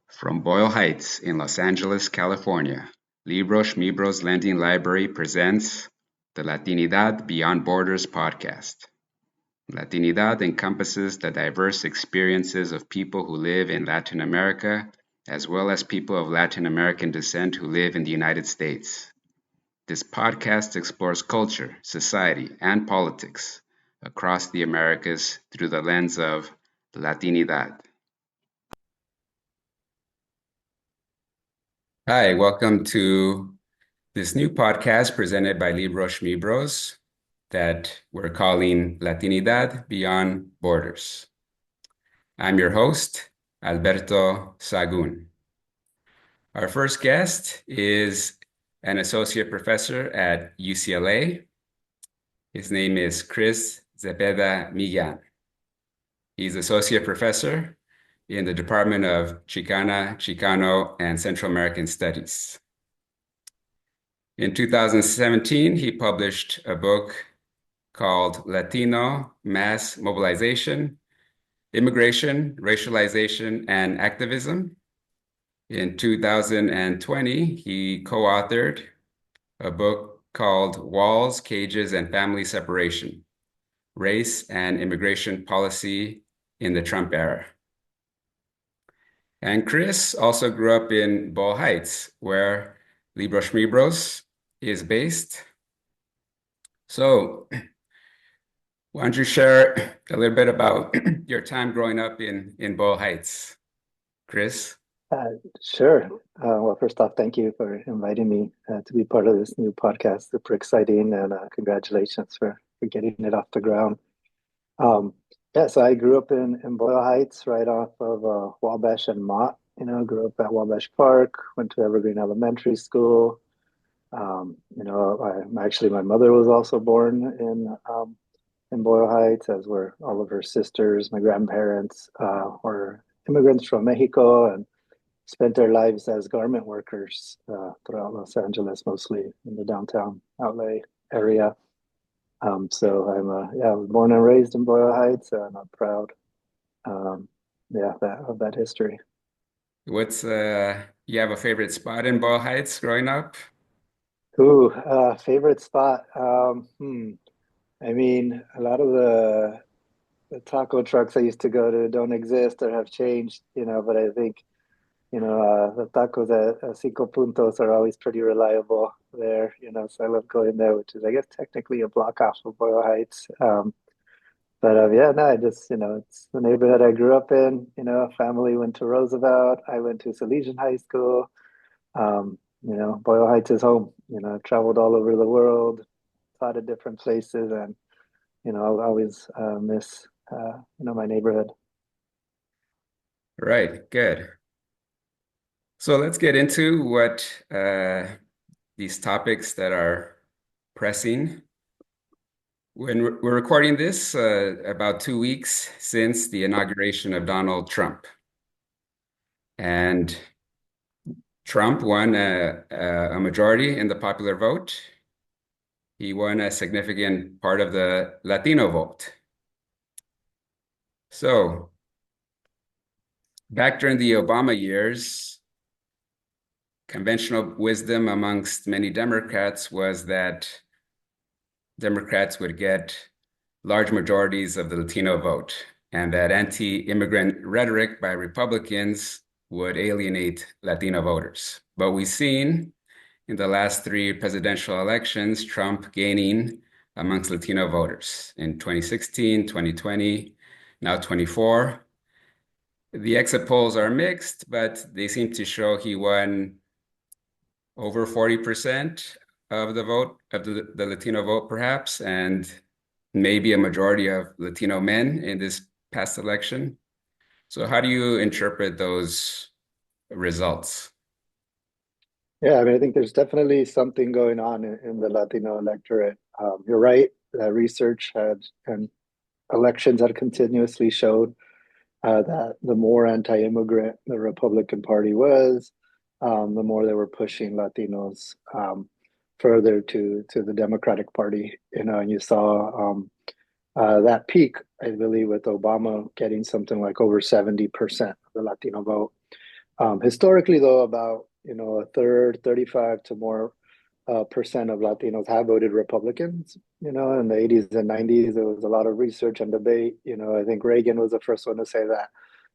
From Boyle Heights in Los Angeles, California, Libros, Schmibros Lending Library presents the Latinidad Beyond Borders podcast. Latinidad encompasses the diverse experiences of people who live in Latin America, as well as people of Latin American descent who live in the United States. This podcast explores culture, society, and politics across the Americas through the lens of Latinidad. Hi, welcome to this new podcast presented by Libros Schmibros that we're calling Latinidad Beyond Borders. I'm your host, Alberto Sahagún. Our first guest is an associate professor at UCLA. His name is Chris Zepeda-Millán. He's associate professor in the Department of Chicana, Chicano, and Central American Studies. In 2017, he published a book called Latino Mass Mobilization, Immigration, Racialization, and Activism. In 2020, he co-authored a book called Walls, Cages, and Family Separation, Race and Immigration Policy in the Trump Era. And Chris also grew up in Boyle Heights, where Libros Schmibros is based. So why don't you share a little bit about your time growing up in Boyle Heights, Chris? Sure. Well, first off, thank you for inviting me to be part of this new podcast. Super exciting, and congratulations for getting it off the ground. So I grew up in Boyle Heights, right off of Wabash and Mott. Grew up at Wabash Park, went to Evergreen Elementary School. My mother was also born in Boyle Heights, as were all of her sisters. My grandparents were immigrants from Mexico and spent their lives as garment workers throughout Los Angeles, mostly in the downtown LA area. So I was born and raised in Boyle Heights, and I'm proud, of that history. What's you have a favorite spot in Boyle Heights growing up? Favorite spot. I mean, a lot of the taco trucks I used to go to don't exist or have changed, but I think, the tacos at Cinco Puntos are always pretty reliable there, so I love going there, which is, I guess, technically a block off of Boyle Heights. It's the neighborhood I grew up in. Family went to Roosevelt. I went to Salesian High School. Boyle Heights is home. I've traveled all over the world, taught at different places, and, I'll always miss, my neighborhood. Right, good. So let's get into what these topics that are pressing. When we're recording this, about 2 weeks since the inauguration of Donald Trump. And Trump won a majority in the popular vote. He won a significant part of the Latino vote. So back during the Obama years, conventional wisdom amongst many Democrats was that Democrats would get large majorities of the Latino vote, and that anti-immigrant rhetoric by Republicans would alienate Latino voters. But we've seen in the last 3 presidential elections, Trump gaining amongst Latino voters in 2016, 2020, now 24. The exit polls are mixed, but they seem to show he won over 40% of the vote, of the Latino vote, perhaps, and maybe a majority of Latino men in this past election. So how do you interpret those results? Yeah, I mean, I think there's definitely something going on in the Latino electorate. You're right, research and elections had continuously showed that the more anti-immigrant the Republican Party was, the more they were pushing Latinos further to the Democratic Party. And you saw that peak, I believe, with Obama getting something like over 70% of the Latino vote. Historically, though, about a third, 35 to more percent of Latinos have voted Republicans. In the 80s and 90s, there was a lot of research and debate. I think Reagan was the first one to say that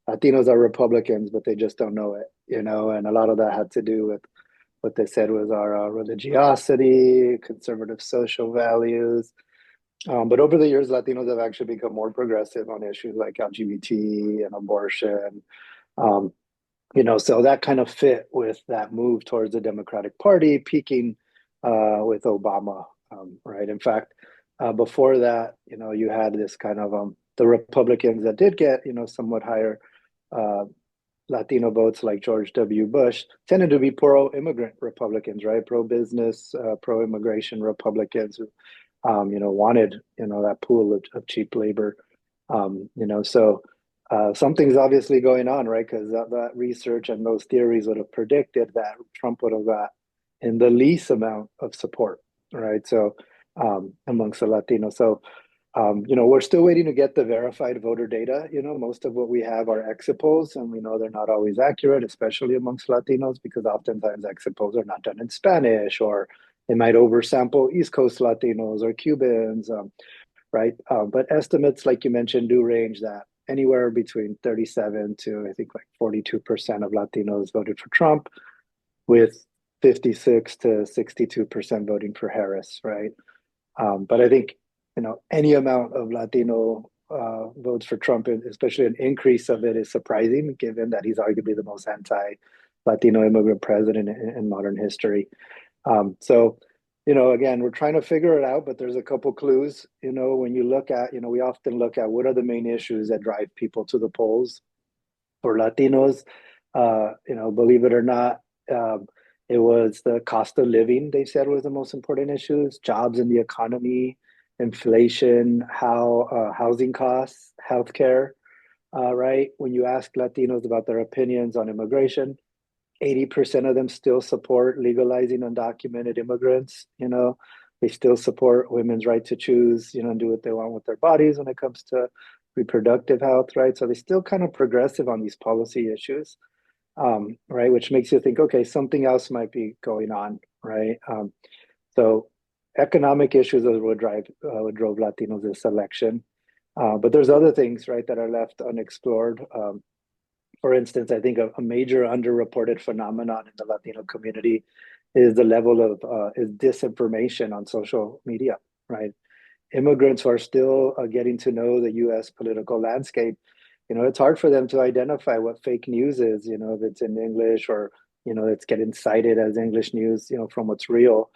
Latinos are Republicans, but they just don't know it. And a lot of that had to do with what they said was our religiosity, conservative social values. But over the years, Latinos have actually become more progressive on issues like LGBT and abortion. Um, so that kind of fit with that move towards the Democratic Party, peaking with Obama, right? In fact, before that, you had this kind of the Republicans that did get, somewhat higher uh, Latino votes, like George W. Bush, tended to be pro-immigrant Republicans, right? Pro-business, pro-immigration Republicans who, wanted, that pool of cheap labor. So something's obviously going on, right? Because that research and those theories would have predicted that Trump would have got in the least amount of support, right? So amongst the Latinos. So we're still waiting to get the verified voter data. Most of what we have are exit polls, and we know they're not always accurate, especially amongst Latinos, because oftentimes exit polls are not done in Spanish, or they might oversample East Coast Latinos or Cubans, right? But estimates, like you mentioned, do range that anywhere between 37 to I think like 42% of Latinos voted for Trump, with 56 to 62% voting for Harris, right? But I think any amount of Latino votes for Trump, especially an increase of it, is surprising, given that he's arguably the most anti-Latino immigrant president in modern history. So, again, we're trying to figure it out, but there's a couple clues. When you look at, we often look at what are the main issues that drive people to the polls. For Latinos, believe it or not, it was the cost of living, they said, was the most important issues, jobs in the economy, inflation, how housing costs, healthcare, right? When you ask Latinos about their opinions on immigration, 80% of them still support legalizing undocumented immigrants. They still support women's right to choose, and do what they want with their bodies when it comes to reproductive health, right? So they're still kind of progressive on these policy issues, right? Which makes you think, okay, something else might be going on, right? So economic issues are what drove Latinos this election. But there's other things, right, that are left unexplored. For instance, I think a major underreported phenomenon in the Latino community is the level of is disinformation on social media, right? Immigrants who are still getting to know the U.S. political landscape, it's hard for them to identify what fake news is, if it's in English or, it's getting cited as English news, from what's real.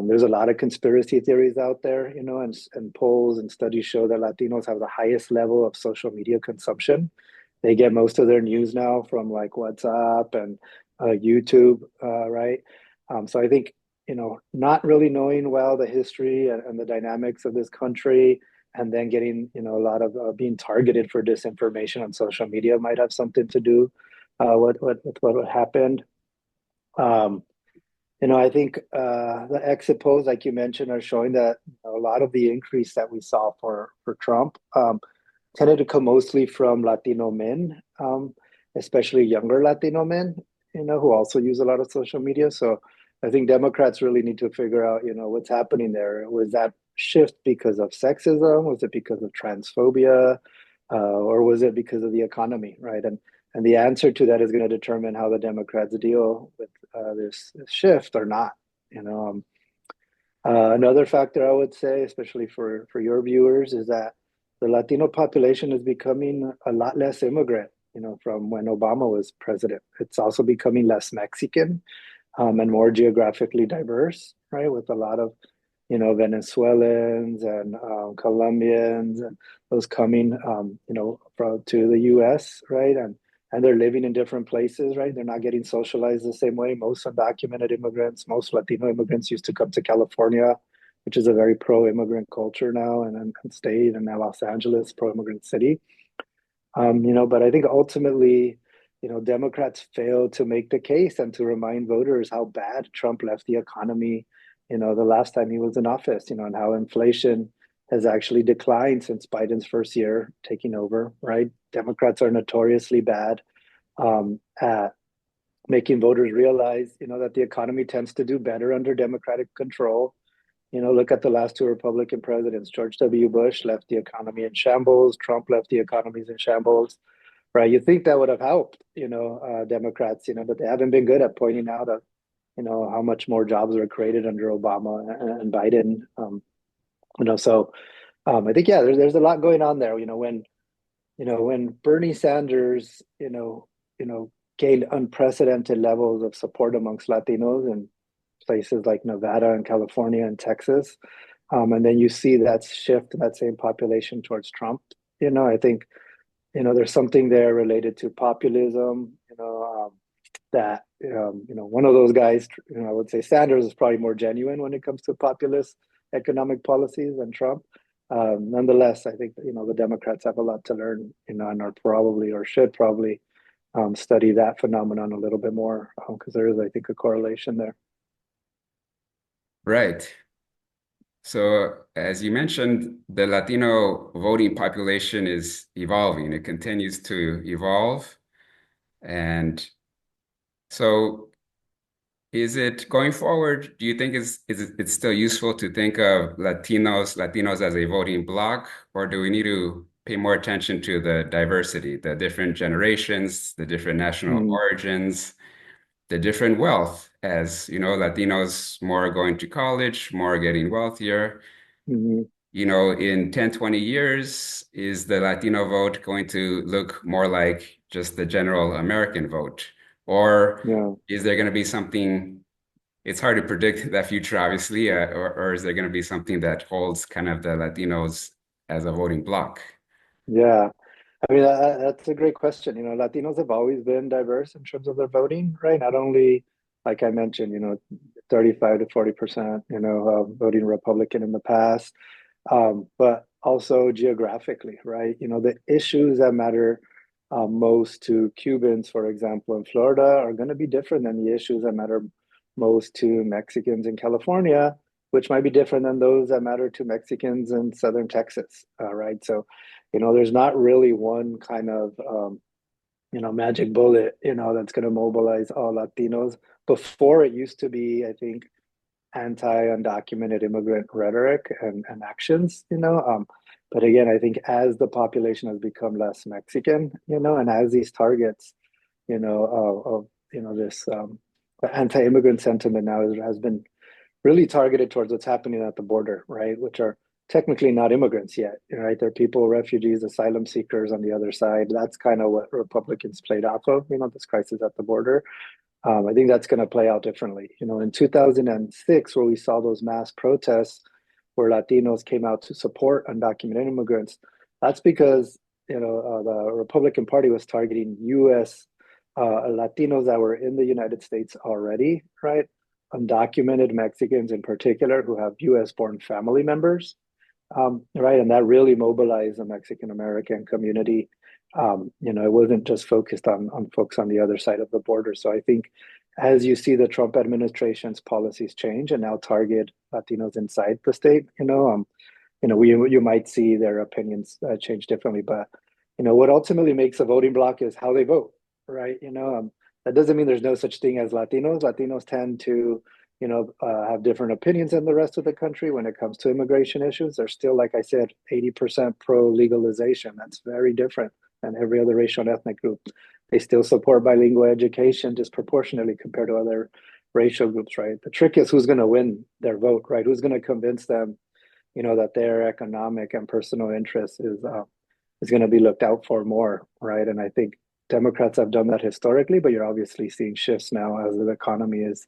There's a lot of conspiracy theories out there, and polls and studies show that Latinos have the highest level of social media consumption. They get most of their news now from like WhatsApp and YouTube, right? So I think, not really knowing well the history and the dynamics of this country, and then getting, a lot of being targeted for disinformation on social media might have something to do with what happened. Um, I think the exit polls, like you mentioned, are showing that a lot of the increase that we saw for Trump tended to come mostly from Latino men, especially younger Latino men, who also use a lot of social media. So I think Democrats really need to figure out, what's happening there. Was that shift because of sexism? Was it because of transphobia? Or was it because of the economy, right? And the answer to that is going to determine how the Democrats deal with this shift or not. Another factor I would say, especially for your viewers, is that the Latino population is becoming a lot less immigrant, from when Obama was president. It's also becoming less Mexican, and more geographically diverse, right? With a lot of, Venezuelans and Colombians and those coming, to the U.S., right? And they're living in different places, right? They're not getting socialized the same way. Most undocumented immigrants, most Latino immigrants used to come to California, which is a very pro-immigrant culture now, and state, and now Los Angeles, pro-immigrant city. But I think ultimately, Democrats failed to make the case and to remind voters how bad Trump left the economy, the last time he was in office, and how inflation has actually declined since Biden's first year taking over, right? Democrats are notoriously bad at making voters realize, that the economy tends to do better under Democratic control. Look at the last two Republican presidents. George W. Bush left the economy in shambles. Trump left the economies in shambles. Right? You think that would have helped, Democrats, but they haven't been good at pointing out, how much more jobs were created under Obama and Biden. So I think there's a lot going on there. When Bernie Sanders, gained unprecedented levels of support amongst Latinos in places like Nevada and California and Texas, and then you see that shift in that same population towards Trump. I think there's something there related to populism. That one of those guys. I would say Sanders is probably more genuine when it comes to populist economic policies than Trump. Nonetheless, I think the Democrats have a lot to learn, and are probably or should probably study that phenomenon a little bit more because there is, I think, a correlation there. Right. So, as you mentioned, the Latino voting population is evolving. It continues to evolve. And so, is it going forward? Do you think it's still useful to think of Latinos as a voting bloc, or do we need to pay more attention to the diversity, the different generations, the different national Mm-hmm. origins, the different wealth? As you know, Latinos more going to college, more getting wealthier. Mm-hmm. In 10, 20 years, is the Latino vote going to look more like just the general American vote? Or Yeah. is there going to be something, it's hard to predict that future, obviously, or is there going to be something that holds kind of the Latinos as a voting bloc? Yeah. I mean, that's a great question. Latinos have always been diverse in terms of their voting, right? Not only, like I mentioned, 35 to 40%, voting Republican in the past, but also geographically, right? The issues that matter most to Cubans, for example, in Florida, are going to be different than the issues that matter most to Mexicans in California, which might be different than those that matter to Mexicans in southern Texas, right? So, there's not really one kind of magic bullet, that's going to mobilize all Latinos. Before it used to be, I think, anti-undocumented immigrant rhetoric and actions, but again, I think as the population has become less Mexican, and as these targets, of this anti-immigrant sentiment now has been really targeted towards what's happening at the border, right? Which are technically not immigrants yet, right? They're people, refugees, asylum seekers on the other side. That's kind of what Republicans played off of, this crisis at the border. I think that's going to play out differently. In 2006, where we saw those mass protests where Latinos came out to support undocumented immigrants, that's because the Republican Party was targeting U.S. Latinos that were in the United States already, right? Undocumented Mexicans in particular who have U.S. born family members, right? And that really mobilized the Mexican American community. It wasn't just focused on folks on the other side of the border. So I think as you see the Trump administration's policies change and now target Latinos inside the state, you might see their opinions change differently. But what ultimately makes a voting bloc is how they vote, right? That doesn't mean there's no such thing as Latinos. Latinos tend to have different opinions than the rest of the country when it comes to immigration issues. They're still, like I said, 80% pro legalization. That's very different than every other racial and ethnic group. They still support bilingual education disproportionately compared to other racial groups, right? The trick is who's going to win their vote, right? Who's going to convince them, that their economic and personal interest is going to be looked out for more, right? And I think Democrats have done that historically, but you're obviously seeing shifts now as the economy is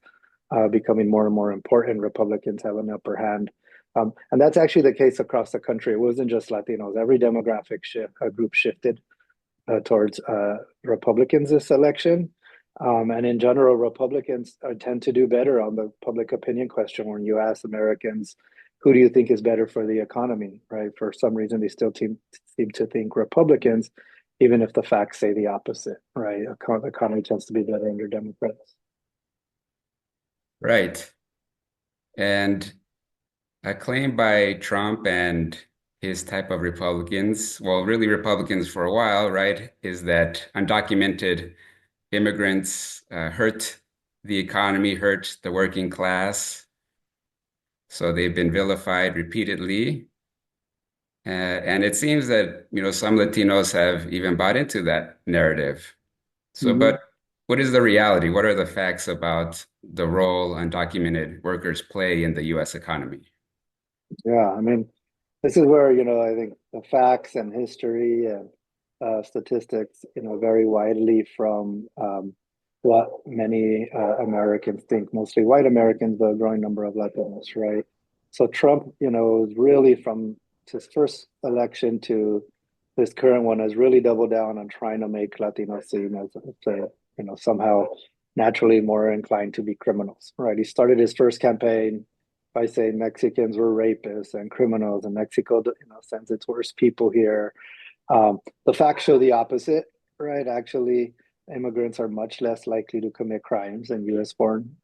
becoming more and more important. Republicans have an upper hand. And that's actually the case across the country. It wasn't just Latinos. Every demographic group shifted towards Republicans this election. And in general, Republicans tend to do better on the public opinion question when you ask Americans, who do you think is better for the economy, right? For some reason, they still seem to think Republicans, even if the facts say the opposite, right? The economy tends to be better under Democrats. Right. And a claim by Trump and his type of Republicans, well, really Republicans for a while, right, is that undocumented immigrants hurt the economy, hurt the working class. So they've been vilified repeatedly. And it seems that, some Latinos have even bought into that narrative. So, Mhm. but what is the reality? What are the facts about the role undocumented workers play in the US economy? Yeah, I mean, this is where, I think the facts and history and statistics, vary widely from what many Americans think, mostly white Americans, but a growing number of Latinos, right? So Trump, is really from his first election to this current one has really doubled down on trying to make Latinos seem as, somehow naturally more inclined to be criminals, right? He started his first campaign by saying Mexicans were rapists and criminals, and Mexico, sends its worst people here. The facts show the opposite, right? Actually, immigrants are much less likely to commit crimes than U.S. born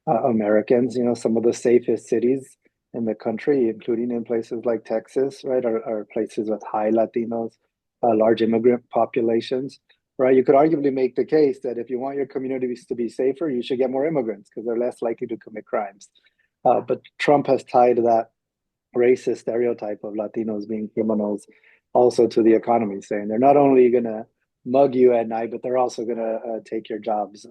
Americans. Some of the safest cities in the country, including in places like Texas, right, are places with high Latinos, large immigrant populations, right? You could arguably make the case that if you want your communities to be safer, you should get more immigrants because they're less likely to commit crimes. But Trump has tied that racist stereotype of Latinos being criminals also to the economy, saying they're not only going to mug you at night, but they're also going to take your jobs.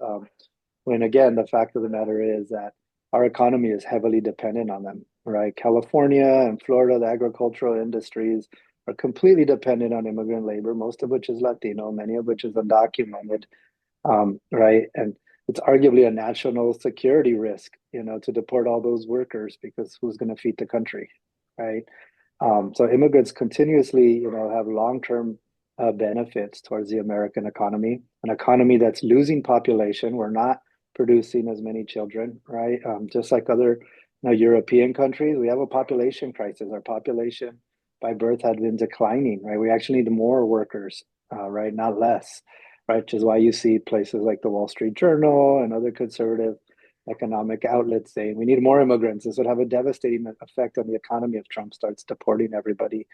When again, the fact of the matter is that our economy is heavily dependent on them, right? California and Florida, the agricultural industries are completely dependent on immigrant labor, most of which is Latino, many of which is undocumented, right? And it's arguably a national security risk, to deport all those workers because who's going to feed the country, right? So immigrants continuously, have long-term benefits towards the American economy, an economy that's losing population. We're not producing as many children, right? Just like other, European countries, we have a population crisis. Our population by birth had been declining, right? We actually need more workers, right? Not less, right? Which is why you see places like the Wall Street Journal and other conservative economic outlets saying we need more immigrants. This would have a devastating effect on the economy if Trump starts deporting everybody,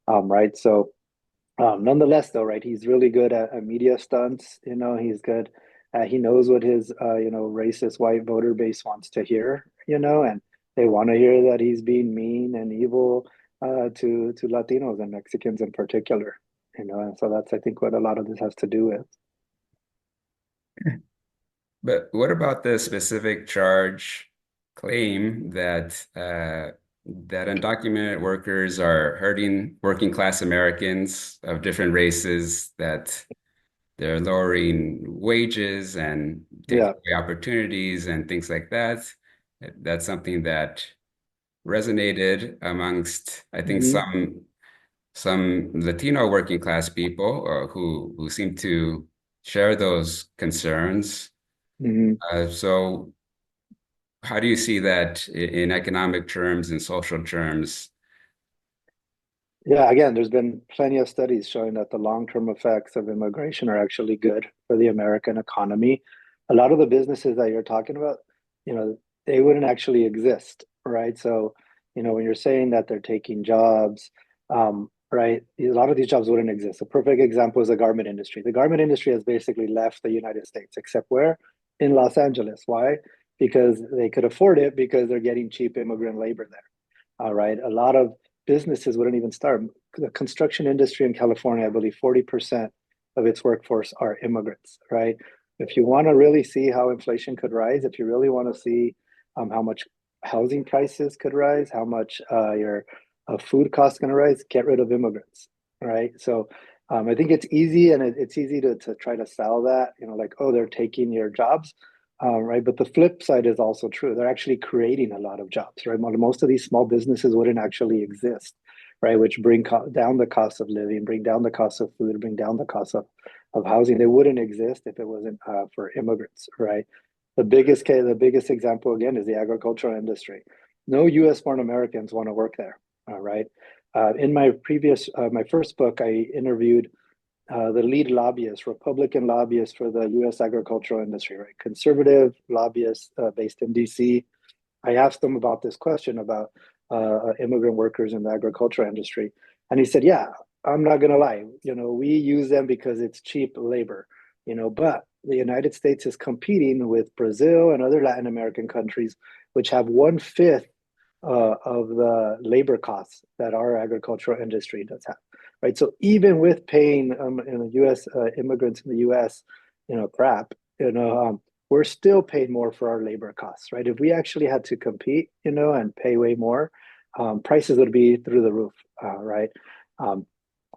right? So, nonetheless, though, right, he's really good at media stunts. He's good. He knows what his, racist white voter base wants to hear. And they want to hear that he's being mean and evil to Latinos and Mexicans in particular. And so that's I think what a lot of this has to do with. But what about the specific charge claim that undocumented workers are hurting working class Americans of different races, that they're lowering wages and taking Yeah. away opportunities and things like that? That's something that resonated amongst, I think, Hmm. some Latino working class people who seem to share those concerns. Hmm. So how do you see that in economic terms and social terms? Yeah, again, there's been plenty of studies showing that the long-term effects of immigration are actually good for the American economy. A lot of the businesses that you're talking about, they wouldn't actually exist, right? So, when you're saying that they're taking jobs, right, a lot of these jobs wouldn't exist. A perfect example is the garment industry. The garment industry has basically left the United States, except where? In Los Angeles. Why? Because they could afford it because they're getting cheap immigrant labor there. All right. A lot of businesses wouldn't even start. The construction industry in California, I believe 40% of its workforce are immigrants, right? If you want to really see how inflation could rise, if you really want to see how much housing prices could rise, how much your food costs going to rise, get rid of immigrants, right? So I think it's easy and it's easy to try to sell that, like, oh, they're taking your jobs. Right. But the flip side is also true. They're actually creating a lot of jobs, right? Most of these small businesses wouldn't actually exist, right? Which bring down the cost of living, bring down the cost of food, bring down the cost of housing. They wouldn't exist if it wasn't for immigrants, right? The biggest example again is the agricultural industry. No U.S. born Americans want to work there, right? In my first book, I interviewed the lead lobbyist, Republican lobbyist for the U.S. agricultural industry, right? Conservative lobbyist based in D.C. I asked him about this question about immigrant workers in the agricultural industry, and he said, "Yeah, I'm not gonna lie. We use them because it's cheap labor, but the United States is competing with Brazil and other Latin American countries, which have 1/5 of the labor costs that our agricultural industry does have, right? So even with paying U.S. Immigrants in the U.S., crap, we're still paid more for our labor costs, right? If we actually had to compete, and pay way more, prices would be through the roof, right? Um,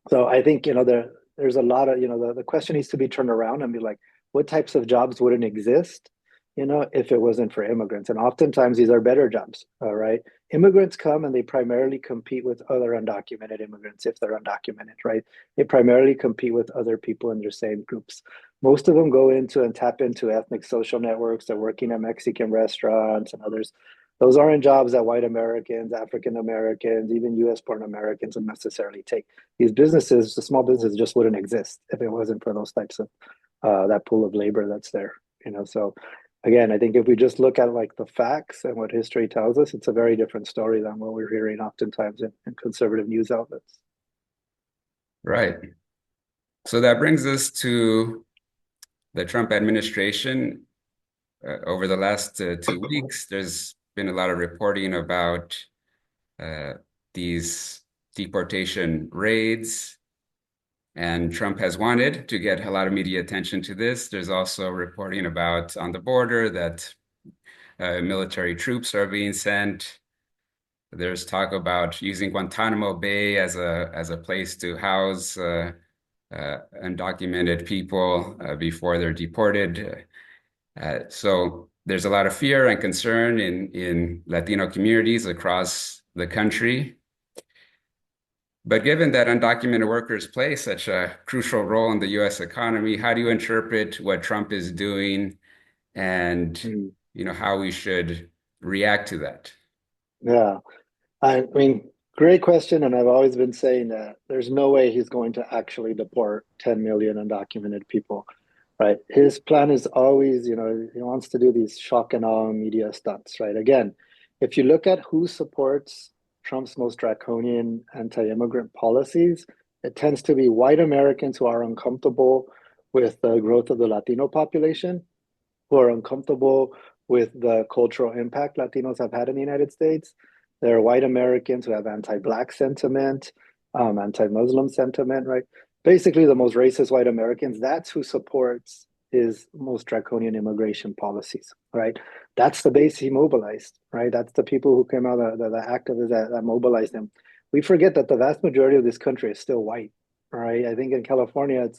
so I think, there's a lot of, the question needs to be turned around and be like, what types of jobs wouldn't exist, if it wasn't for immigrants? And oftentimes these are better jobs, right? Immigrants come and they primarily compete with other undocumented immigrants if they're undocumented, right? They primarily compete with other people in their same groups. Most of them go into and tap into ethnic social networks. They're working at Mexican restaurants and others. Those aren't jobs that white Americans, African Americans, even US born Americans would necessarily take. These businesses, the small businesses just wouldn't exist if it wasn't for those types of that pool of labor that's there. So again, I think if we just look at like the facts and what history tells us, it's a very different story than what we're hearing oftentimes in conservative news outlets. Right. So that brings us to the Trump administration. Over the last 2 weeks, there's been a lot of reporting about uh, these deportation raids, and Trump has wanted to get a lot of media attention to this. There's also reporting about on the border that military troops are being sent. There's talk about using Guantanamo Bay as a place to house undocumented people before they're deported. So there's a lot of fear and concern in Latino communities across the country. But given that undocumented workers play such a crucial role in the U.S. economy, how do you interpret what Trump is doing and Mm. how we should react to that? Yeah. I mean, great question. And I've always been saying that there's no way he's going to actually deport 10 million undocumented people, right? His plan is always, he wants to do these shock and awe media stunts, right? Again, if you look at who supports Trump's most draconian anti-immigrant policies, it tends to be white Americans who are uncomfortable with the growth of the Latino population, who are uncomfortable with the cultural impact Latinos have had in the United States. There are white Americans who have anti-Black sentiment, anti-Muslim sentiment, right? Basically, the most racist white Americans, that's who supports his most draconian immigration policies, right? That's the base he mobilized, right? That's the people who came out, the activists that mobilized him. We forget that the vast majority of this country is still white, right? I think in California,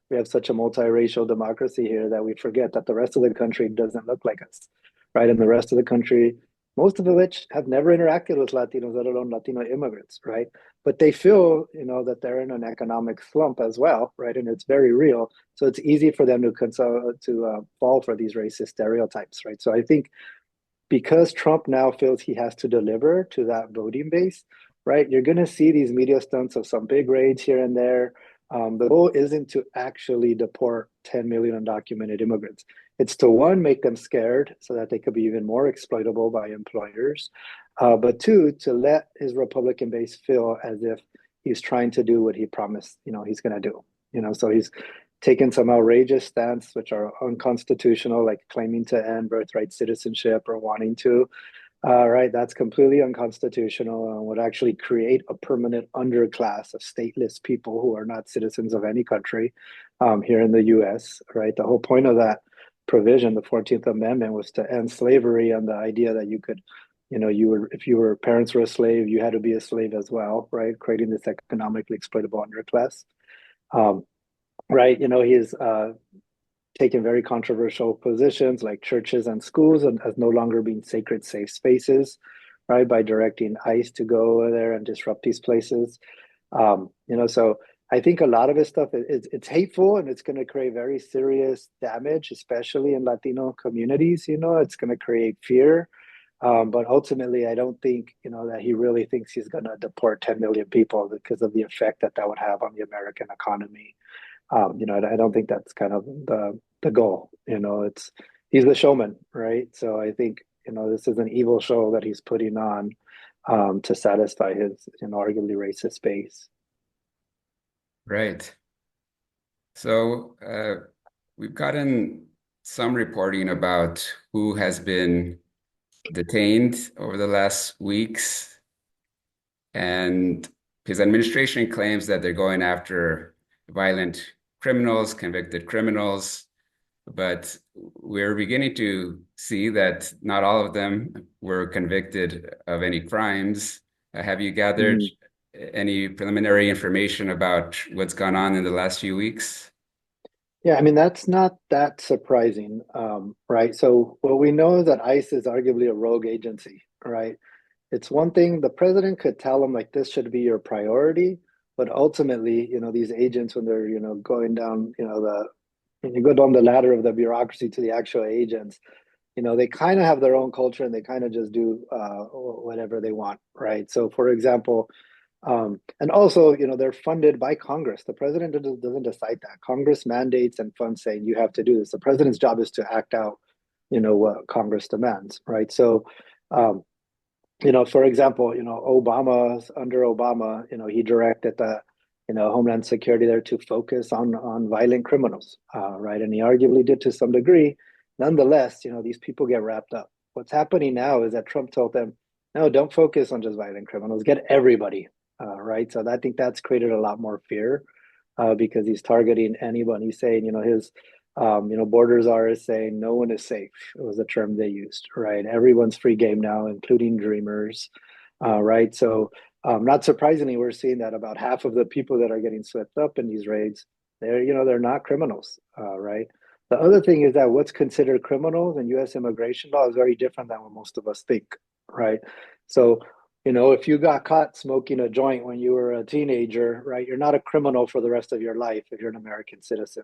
we have such a multiracial democracy here that we forget that the rest of the country doesn't look like us, right? And the rest of the country, most of which have never interacted with Latinos, let alone Latino immigrants, right? But they feel, that they're in an economic slump as well, right? And it's very real. So it's easy for them to fall for these racist stereotypes, right? So I think because Trump now feels he has to deliver to that voting base, right? You're going to see these media stunts of some big raids here and there. The goal isn't to actually deport 10 million undocumented immigrants. It's to one, make them scared so that they could be even more exploitable by employers. But two, to let his Republican base feel as if he's trying to do what he promised, he's going to do. So he's taken some outrageous stance which are unconstitutional, like claiming to end birthright citizenship or wanting to. Right, that's completely unconstitutional and would actually create a permanent underclass of stateless people who are not citizens of any country here in the US, right? The whole point of that provision, the 14th Amendment, was to end slavery and the idea that you could, if your parents were a slave, you had to be a slave as well, right? Creating this economically exploitable underclass. Um, right, he's taken very controversial positions like churches and schools and as no longer being sacred safe spaces, right? By directing ICE to go there and disrupt these places. So I think a lot of his stuff it's hateful and it's going to create very serious damage, especially in Latino communities. It's going to create fear. But ultimately, I don't think that he really thinks he's going to deport 10 million people because of the effect that would have on the American economy. I don't think that's kind of the goal. It's he's the showman, right? So I think this is an evil show that he's putting on to satisfy his arguably racist base. Right. So we've gotten some reporting about who has been detained over the last weeks, and his administration claims that they're going after violent criminals, convicted criminals, but we're beginning to see that not all of them were convicted of any crimes. Have you gathered Mm. any preliminary information about what's gone on in the last few weeks? Yeah, I mean, that's not that surprising, right? So what we know is that ICE is arguably a rogue agency, right? It's one thing the president could tell them like this should be your priority, but ultimately, these agents when they're, going down, when you go down the ladder of the bureaucracy to the actual agents, they kind of have their own culture and they kind of just do whatever they want, right? So, for example, and also, they're funded by Congress. The president doesn't decide that. Congress mandates and funds saying you have to do this. The president's job is to act out, what Congress demands, right? So, um, for example, under Obama, he directed the, Homeland Security there to focus on violent criminals, right? And he arguably did to some degree. Nonetheless, these people get wrapped up. What's happening now is that Trump told them, no, don't focus on just violent criminals, get everybody, right? So I think that's created a lot more fear because he's targeting anyone. He's saying, his borders are saying no one is safe. It was the term they used, right? Everyone's free game now, including dreamers, right? So, not surprisingly, we're seeing that about half of the people that are getting swept up in these raids, they're not criminals, right? The other thing is that what's considered criminals in U.S. immigration law is very different than what most of us think, right? So, if you got caught smoking a joint when you were a teenager, right, you're not a criminal for the rest of your life if you're an American citizen.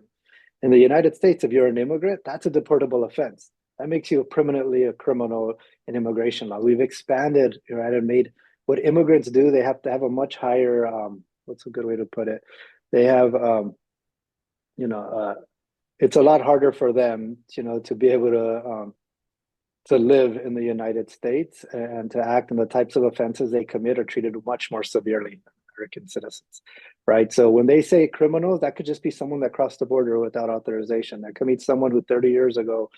In the United States, if you're an immigrant, that's a deportable offense. That makes you permanently a criminal in immigration law. We've expanded, right, and made what immigrants do. They have to have a much higher, what's a good way to put it? They have, you know, uh, it's a lot harder for them, to be able to live in the United States and to act in the types of offenses they commit are treated much more severely than American citizens, right? So when they say criminals, that could just be someone that crossed the border without authorization. That could be someone who 30 years ago,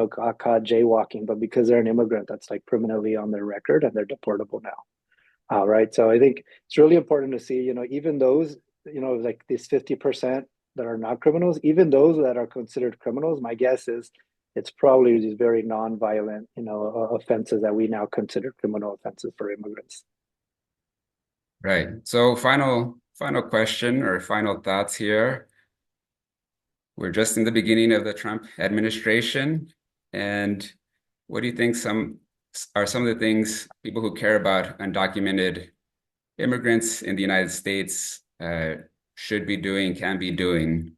got caught jaywalking, but because they're an immigrant, that's like permanently on their record and they're deportable now. Right. So I think it's really important to see, even those, like these 50% that are not criminals, even those that are considered criminals, my guess is it's probably these very non-violent, offenses that we now consider criminal offenses for immigrants. Right. So final question or final thoughts here. We're just in the beginning of the Trump administration. And what do you think are some of the things people who care about undocumented immigrants in the United States should be doing, can be doing?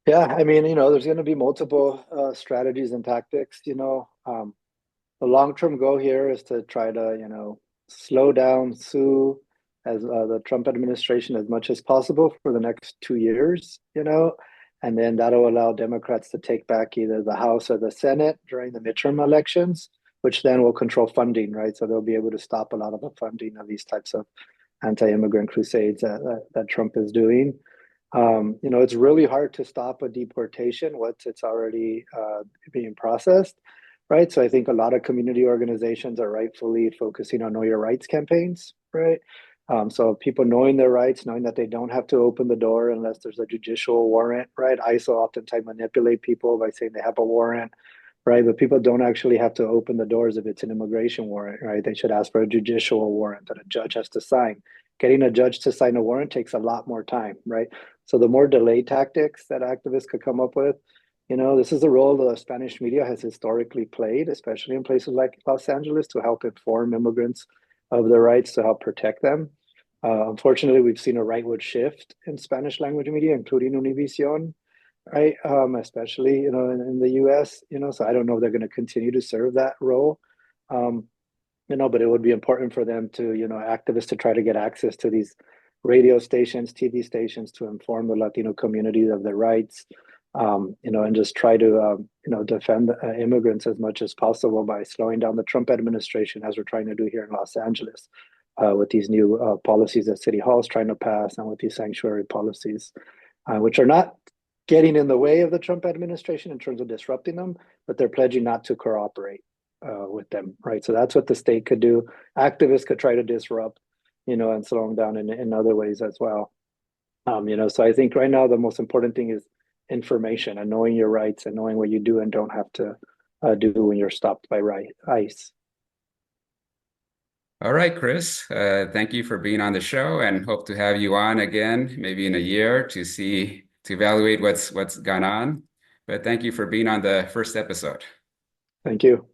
Yeah, I mean, there's going to be multiple strategies and tactics. The long-term goal here is to try to, slow down sue as the Trump administration as much as possible for the next 2 years, and then that'll allow Democrats to take back either the House or the Senate during the midterm elections, which then will control funding, right? So they'll be able to stop a lot of the funding of these types of anti-immigrant crusades that Trump is doing. It's really hard to stop a deportation once it's already being processed, right? So I think a lot of community organizations are rightfully focusing on know your rights campaigns, right? So people knowing their rights, knowing that they don't have to open the door unless there's a judicial warrant, right? ICE will oftentimes manipulate people by saying they have a warrant, right? But people don't actually have to open the doors if it's an immigration warrant, right? They should ask for a judicial warrant that a judge has to sign. Getting a judge to sign a warrant takes a lot more time, right? So the more delay tactics that activists could come up with, this is a role the Spanish media has historically played, especially in places like Los Angeles, to help inform immigrants of their rights, to help protect them. Unfortunately, we've seen a rightward shift in Spanish language media, including Univision, right? Especially, in the US, so I don't know if they're going to continue to serve that role. Um, but it would be important for them to, activists to try to get access to these radio stations, TV stations to inform the Latino community of their rights, and just try to, defend immigrants as much as possible by slowing down the Trump administration, as we're trying to do here in Los Angeles, with these new policies that City Hall is trying to pass and with these sanctuary policies, which are not getting in the way of the Trump administration in terms of disrupting them, but they're pledging not to cooperate with them, right? So that's what the state could do. Activists could try to disrupt, and slow them down in other ways as well. So I think right now the most important thing is information and knowing your rights and knowing what you do and don't have to do when you're stopped by ICE. All right, Chris, thank you for being on the show and hope to have you on again, maybe in a year to evaluate what's gone on. But thank you for being on the first episode. Thank you.